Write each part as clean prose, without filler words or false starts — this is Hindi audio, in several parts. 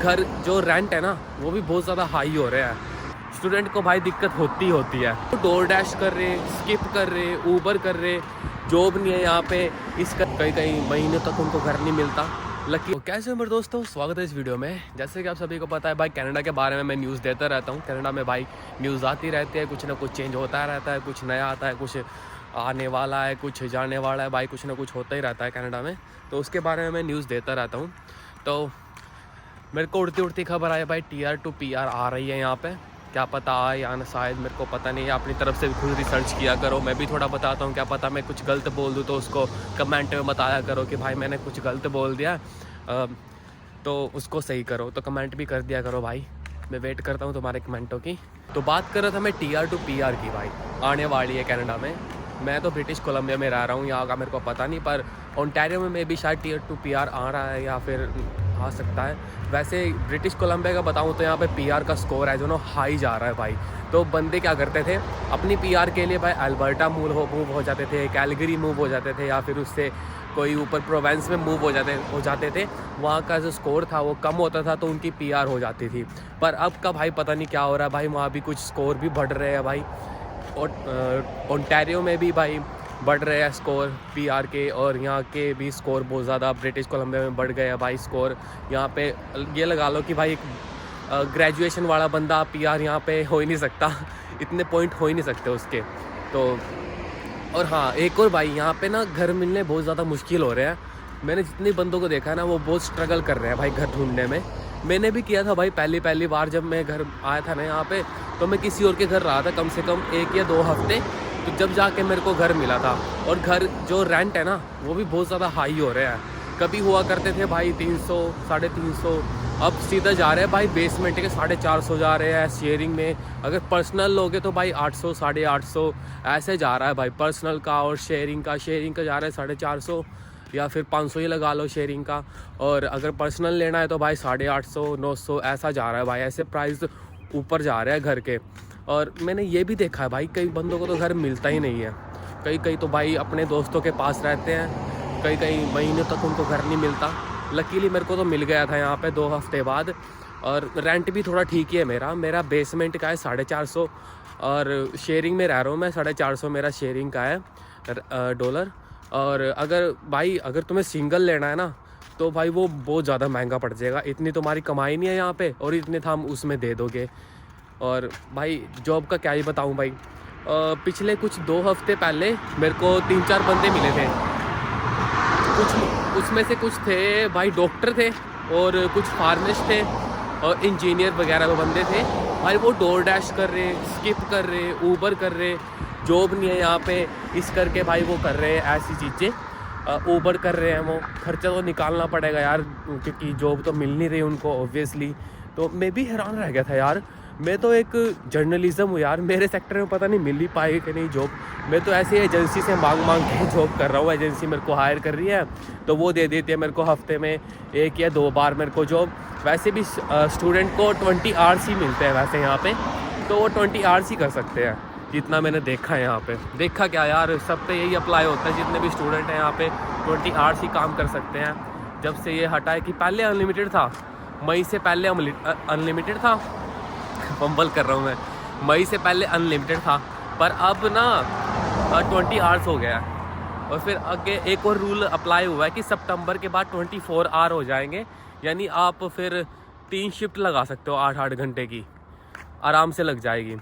घर जो रेंट है ना वो भी बहुत ज़्यादा हाई हो रहा है। स्टूडेंट को भाई दिक्कत होती है। तो डोर डैश कर रहे, स्किप कर रहे, ऊबर कर रहे, जॉब नहीं है यहाँ पे, इसका कई महीनों तक उनको घर नहीं मिलता। लकी कैसे हो मेरे दोस्तों, स्वागत है इस वीडियो में। जैसे कि आप सभी को पता है भाई, कनाडा के बारे में मैं न्यूज़ देता रहता हूँ। कनाडा में भाई न्यूज़ आती रहती है, कुछ ना कुछ चेंज होता रहता है, कुछ नया आता है, कुछ आने वाला है, कुछ जाने वाला है भाई, कुछ ना कुछ होता ही रहता है कनाडा में। तो उसके बारे में मैं न्यूज़ देता रहता हूँ। तो मेरे को उड़ती खबर आई भाई, TR to PR आ रही है यहाँ पे। क्या पता आए या ना, शायद, मेरे को पता नहीं है। अपनी तरफ से खुद रिसर्च किया करो, मैं भी थोड़ा बताता हूँ। क्या पता मैं कुछ गलत बोल दूँ तो उसको कमेंट में बताया करो कि भाई मैंने कुछ गलत बोल दिया, तो उसको सही करो। तो कमेंट भी कर दिया करो भाई, मैं वेट करता हूँ तुम्हारे कमेंटों की। तो बात कर रहा था मैं TR to PR की भाई, आने वाली है कनाडा में। मैं तो ब्रिटिश कोलंबिया में रह रहा हूँ, यहाँ का मेरे को पता नहीं, पर ओंटारियो में भी शायद TR to PR आ रहा है या फिर आ सकता है। वैसे ब्रिटिश कोलंबिया का बताऊँ तो यहाँ पे PR का स्कोर है जो ना हाई जा रहा है भाई। तो बंदे क्या करते थे, अपनी PR के लिए भाई अल्बर्टा मूव हो जाते थे, कैलगरी मूव हो जाते थे, या फिर उससे कोई ऊपर प्रोवेंस में मूव हो जाते थे। वहाँ का जो स्कोर था वो कम होता था तो उनकी PR हो जाती थी। पर अब का भाई पता नहीं क्या हो रहा है भाई, वहाँ भी कुछ स्कोर भी बढ़ रहे हैं भाई। और ओंटारियो में भी भाई बढ़ रहे हैं स्कोर PR के, और यहाँ के भी स्कोर बहुत ज़्यादा ब्रिटिश कोलंबिया में बढ़ गए हैं भाई स्कोर। यहाँ पे ये लगा लो कि भाई ग्रेजुएशन वाला बंदा PR यहाँ पे हो ही नहीं सकता, इतने पॉइंट हो ही नहीं सकते उसके। तो और हाँ, एक और भाई, यहाँ पे ना घर मिलने बहुत ज़्यादा मुश्किल हो रहे हैं। मैंने जितने बंदों को देखा है ना वो बहुत स्ट्रगल कर रहे हैं भाई घर ढूंढने में। मैंने भी किया था भाई, पहली बार जब मैं घर आया था ना यहाँ पे, तो मैं किसी और के घर रहा था कम से कम 1 या 2 हफ्ते। तो जब जाके मेरे को घर मिला था, और घर जो रेंट है ना वो भी बहुत ज़्यादा हाई हो रहे हैं। कभी हुआ करते थे भाई 300, 350, अब सीधा जा रहे हैं भाई बेसमेंट के 450 जा रहे हैं। शेयरिंग में अगर पर्सनल लोगे तो भाई 800, 850 ऐसे जा रहा है भाई पर्सनल का। और शेयरिंग का जा रहा है 450 या फिर 500 ही लगा लो शेयरिंग का। और अगर पर्सनल लेना है तो भाई 850, 900 ऐसा जा रहा है भाई। ऐसे प्राइस ऊपर जा रहे हैं घर के। और मैंने ये भी देखा है भाई, कई बंदों को तो घर मिलता ही नहीं है। कई तो भाई अपने दोस्तों के पास रहते हैं, कई महीनों तक उनको घर नहीं मिलता। लकीली मेरे को तो मिल गया था यहाँ पे 2 हफ्ते बाद। और रेंट भी थोड़ा ठीक ही है मेरा बेसमेंट का है 450, और शेयरिंग में रह रहा हूँ मैं। 450 मेरा शेयरिंग का है डॉलर। और अगर तुम्हें सिंगल लेना है ना तो भाई वो बहुत ज़्यादा महंगा पड़ जाएगा। इतनी तुम्हारी कमाई नहीं है यहाँ पे, और इतने हम उसमें दे दोगे। और भाई जॉब का क्या ही बताऊँ भाई, पिछले कुछ 2 हफ्ते पहले मेरे को 3-4 बंदे मिले थे। कुछ उसमें से कुछ थे भाई डॉक्टर थे, और कुछ फार्मिस्ट थे, और इंजीनियर वगैरह वो बंदे थे भाई। वो डोर डैश कर रहे, स्किप कर रहे, ऊबर कर रहे, जॉब नहीं है यहाँ पे, इस करके भाई वो कर रहे हैं ऐसी चीज़ें। ऊबर कर रहे हैं, वो खर्चा तो निकालना पड़ेगा यार, क्योंकि जॉब तो मिल नहीं रही उनको ऑब्वियसली। तो मैं भी हैरान रह गया था यार। मैं तो एक जर्नलिज्म हूँ यार, मेरे सेक्टर में पता नहीं मिल ही पाएगी कि नहीं जॉब। मैं तो ऐसे एजेंसी से मांग के जॉब कर रहा हूँ। एजेंसी मेरे को हायर कर रही है तो वो दे देती है मेरे को हफ्ते में 1 या 2 बार मेरे को जॉब। वैसे भी स्टूडेंट को 20 आवर्स ही मिलते हैं वैसे यहाँ पे, तो वो 20 आवर्स ही कर सकते हैं, जितना मैंने देखा है यहाँ पे। देखा क्या यार, सब पे यही अप्लाई होता है, जितने भी स्टूडेंट हैं यहाँ पे 20 आवर्स ही काम कर सकते हैं। जब से ये हटा है कि पहले अनलिमिटेड था, मई से पहले अनलिमिटेड था, बम्बल कर रहा हूँ मैं, मई से पहले अनलिमिटेड था, पर अब ना 20 आवर्स हो गया है। और फिर आगे एक और रूल अप्लाई हुआ है कि सितंबर के बाद 24 आवर हो जाएंगे, यानी आप फिर 3 शिफ्ट लगा सकते हो 8-8 घंटे की, आराम से लग जाएगी।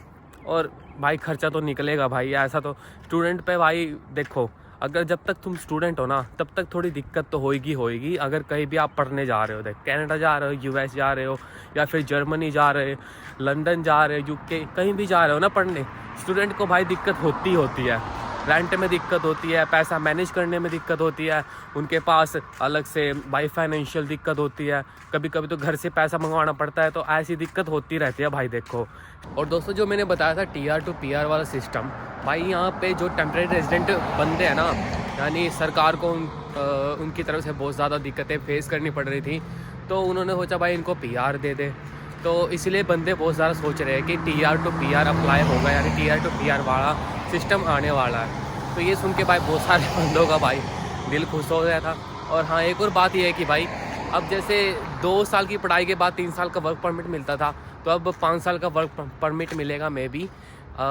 और भाई खर्चा तो निकलेगा भाई, ऐसा तो स्टूडेंट पे भाई। देखो, अगर जब तक तुम स्टूडेंट हो ना तब तक थोड़ी दिक्कत तो होगी। अगर कहीं भी आप पढ़ने जा रहे हो, देख कनाडा जा रहे हो, US जा रहे हो, या फिर जर्मनी जा रहे हो, लंदन जा रहे हो, UK, कहीं भी जा रहे हो ना पढ़ने, स्टूडेंट को भाई दिक्कत होती है। रेंट में दिक्कत होती है, पैसा मैनेज करने में दिक्कत होती है, उनके पास अलग से भाई फाइनेंशियल दिक्कत होती है, कभी कभी तो घर से पैसा मंगवाना पड़ता है। तो ऐसी दिक्कत होती रहती है भाई, देखो। और दोस्तों, जो मैंने बताया था TR to PR वाला सिस्टम, भाई यहाँ पे जो टेम्परेरी रेजिडेंट बंदे हैं ना, यानी सरकार को उनकी तरफ से बहुत ज़्यादा दिक्कतें फेस करनी पड़ रही थी। तो उन्होंने सोचा भाई इनको PR दे दे। तो इसलिए बंदे बहुत ज़्यादा सोच रहे हैं कि TR to PR अप्लाई होगा, यानी TR to PR वाला सिस्टम आने वाला है। तो ये सुन के भाई बहुत सारे बंदों का भाई दिल खुश हो गया था। और हाँ, एक और बात ये है कि भाई अब जैसे 2 साल की पढ़ाई के बाद 3 साल का वर्क परमिट मिलता था, तो अब 5 साल का वर्क परमिट मिलेगा, मे बी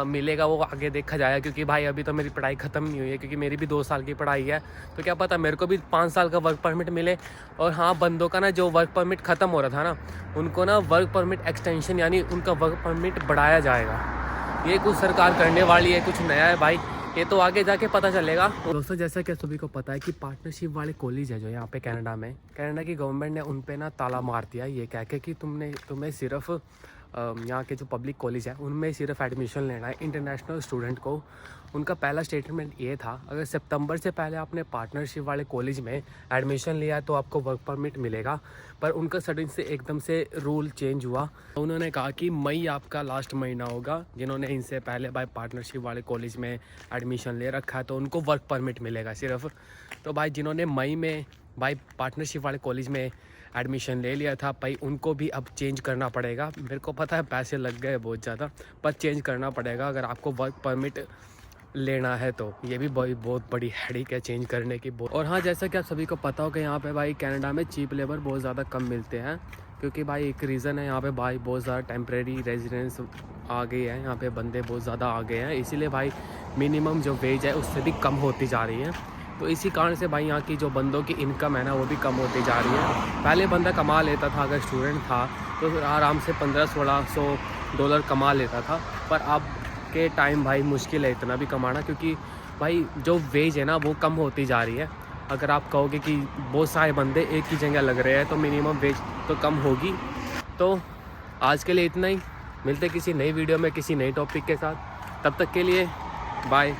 मिलेगा, वो आगे देखा जाएगा। क्योंकि भाई अभी तो मेरी पढ़ाई ख़त्म नहीं हुई है, क्योंकि मेरी भी 2 साल की पढ़ाई है, तो क्या पता मेरे को भी 5 साल का वर्क परमिट मिले। और हाँ, बंदों का ना जो वर्क परमिट ख़त्म हो रहा था ना, उनको ना वर्क परमिट एक्सटेंशन यानी उनका वर्क परमिट बढ़ाया जाएगा। ये कुछ सरकार करने वाली है, कुछ नया है भाई, ये तो आगे जाके पता चलेगा। दोस्तों, जैसा कि सभी को पता है कि पार्टनरशिप वाले कॉलेज है जो यहाँ पे कनाडा में, कनाडा की गवर्नमेंट ने उन पे ना ताला मार दिया, ये कह के कि तुम्हें सिर्फ यहाँ के जो पब्लिक कॉलेज है उनमें सिर्फ एडमिशन लेना है। इंटरनेशनल स्टूडेंट को उनका पहला स्टेटमेंट ये था, अगर सितंबर से पहले आपने पार्टनरशिप वाले कॉलेज में एडमिशन लिया है तो आपको वर्क परमिट मिलेगा। पर उनका सडन से एकदम से रूल चेंज हुआ। उन्होंने कहा कि मई आपका लास्ट महीना होगा, जिन्होंने इनसे पहले भाई पार्टनरशिप वाले कॉलेज में एडमिशन ले रखा है तो उनको वर्क परमिट मिलेगा सिर्फ। तो भाई जिन्होंने मई में भाई पार्टनरशिप वाले कॉलेज में एडमिशन ले लिया था, भाई उनको भी अब चेंज करना पड़ेगा। मेरे को पता है पैसे लग गए बहुत ज़्यादा, पर चेंज करना पड़ेगा अगर आपको वर्क परमिट लेना है तो। ये भी बहुत बड़ी हेडेक है चेंज करने की। और हाँ, जैसा कि आप सभी को पता हो कि यहाँ पे भाई कनाडा में चीप लेबर बहुत ज़्यादा कम मिलते हैं, क्योंकि भाई एक रीज़न है यहाँ पे भाई बहुत ज़्यादा टेम्प्रेरी रेजिडेंस आ गई है, यहाँ पे बंदे बहुत ज़्यादा आ गए हैं, इसीलिए भाई मिनिमम जो वेज है उससे भी कम होती जा रही है। तो इसी कारण से भाई यहाँ की जो बंदों की इनकम है ना वो भी कम होती जा रही है। पहले बंदा कमा लेता था, अगर स्टूडेंट था तो आराम से $1500-1600 कमा लेता था, पर अब के टाइम भाई मुश्किल है इतना भी कमाना, क्योंकि भाई जो वेज है ना वो कम होती जा रही है। अगर आप कहोगे कि बहुत सारे बंदे एक ही जगह लग रहे हैं तो मिनिमम वेज तो कम होगी। तो आज के लिए इतना ही, मिलते किसी नई वीडियो में किसी नई टॉपिक के साथ, तब तक के लिए बाय।